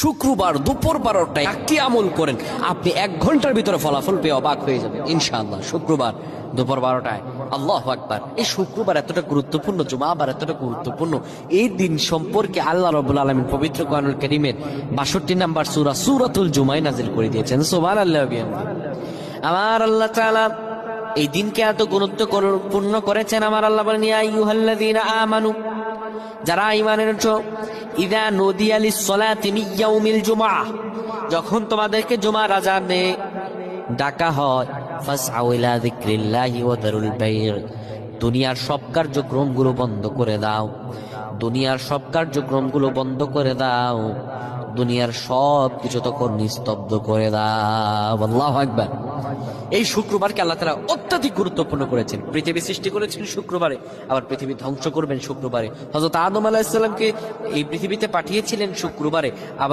শুক্রবার দুপুর 12টায় একটি আমল করেন, আপনি 1 ঘন্টার ভিতরে ফলাফল পেয়ে অবাক হয়ে যাবেন ইনশাআল্লাহ। শুক্রবার দুপুর 12টায়, আল্লাহু আকবার। এই শুক্রবার এতটা গুরুত্বপূর্ণ, জুমা আবার এতটা গুরুত্বপূর্ণ। এই দিন সম্পর্কে আল্লাহ রাব্বুল আলামিন পবিত্র কোরআনুল কারীমের 62 নম্বর সূরা সূরাতুল জুমায় নাযিল করে দিয়েছেন। সুবহানাল্লাহ। আমার আল্লাহ তাআলা এই দিনকে এত গুরুত্বপূর্ণ করেছেন। আমার আল্লাহ বলেন, ইয়া আইয়ুহাল্লাযীনা আমানু, যারা ঈমান এনেছো, ইযা নুদিয়া লিস-সালাতি মিন ইয়াউমিল জুমআহ, যখন তোমাদেরকে জুমার আযানে ডাকা হয়, ফাসআউ ইলা যিকরিল্লাহি ওয়া দারুল বাই', দুনিয়ার সব কার্যক্রমগুলো বন্ধ করে দাও, দুনিয়ার সব কার্যক্রমগুলো বন্ধ করে দাও, দুনিয়ার সব কিছু তখন নিস্তব্ধ করে দাও। আল্লাহু আকবার। এই শুক্রবারকে আল্লাহ তাআলা অত্যাধিক গুরুত্বপূর্ণ করেছেন। পৃথিবী সৃষ্টি করেছেন শুক্রবারে, আবার পৃথিবী ধ্বংস করবেন শুক্রবারে। হযরত আদম আলাইহিস সালামকে এই পৃথিবীতে পাঠিয়েছিলেন শুক্রবারে, আবার